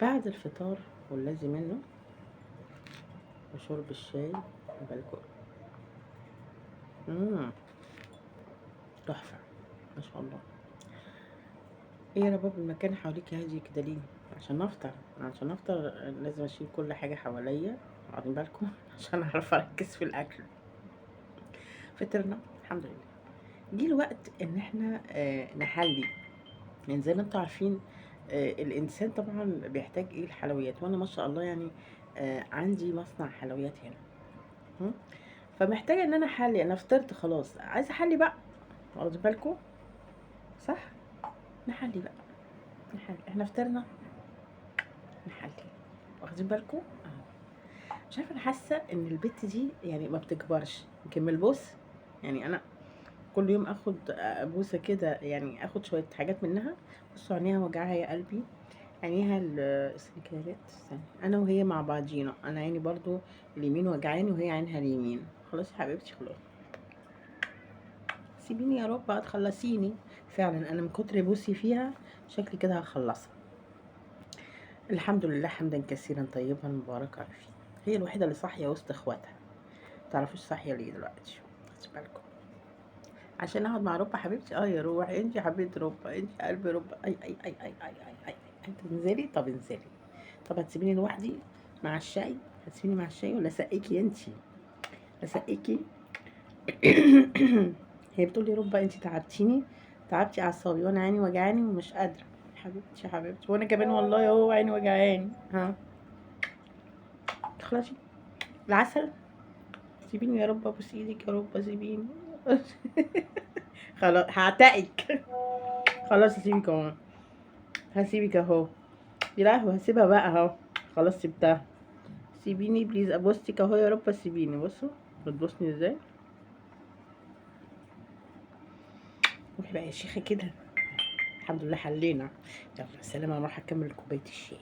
بعد الفطار والذي منه وشرب الشاي بالكل. تحفة ما شاء الله. ايه يا رباب المكان حواليك هادي كده ليه؟ عشان افطر لازم اشيل كل حاجة حواليا، واخدين بالكم؟ عشان اعرف اركز في الاكل. فطرنا الحمد لله. جه الوقت ان احنا نحلي. يعني زي ما انتوا عارفين الانسان طبعا بيحتاج ايه الحلويات، وانا ما شاء الله يعني عندي مصنع حلويات هنا. هم؟ فمحتاجه ان انا احلي. انا فطرت خلاص، عايزه احلي بقى، واخدين بالكم؟ صح، نحلي بقى. نحلي، احنا فطرنا نحلي، واخدين بالكم؟ مش عارفه، انا حاسه ان البت دي يعني ما بتكبرش. يمكن من البوس. يعني انا كل يوم اخد بوسه كده، يعني اخد شويه حاجات منها. بصوا عينيها وجعها يا قلبي. عينيها استني كده يا ريت، استني. انا وهي مع بعضينا، انا عيني برضو اليمين وجعاني وهي عينها اليمين. خلاص يا حبيبتي خلاص، سيبيني يا رب بقى تخلصيني. فعلا انا من كتر بوسي فيها شكلي كده هخلصها. الحمد لله حمدا كثيرا طيبا مباركا فيه. هي الوحيده اللي صاحيه وسط اخواتها. متعرفوش صاحيه ليه دلوقتي؟ خدي بالكم. عشان اقعد مع ربى حبيبتي. يا روحي انت يا حبيبه ربى، انت قلب ربى. اي اي اي اي اي اي اي. انت انزلي، طب انزلي. طب هتسيبيني لوحدي مع الشاي؟ هتسيبيني مع الشاي ولا اسقيكي انتي؟ اسقيكي. هي بتقول لي ربى انتي تعبتيني، تعبتي اعصابي، وانا عيني وجعاني ومش قادره. حبيبتي يا حبيبتي، وانا كمان والله اهو عيني وجعاني. تخلصي العسل. سيبيني يا رب، ابوس ايدك يا رب، سيبيني. خلاص هعتقك. خلاص هسيبك اهو، هسيبك اهو. يا لهوي هسيبها بقى اهو. خلاص سبتها. سيبيني بليز، ابوسك اهو يا رب، سيبيني. بصوا بتبوسني ازاي. روحي بقى يا شيخه كده. الحمد لله حلينا. يلا سلام، انا راح اكمل كوبايه الشاي.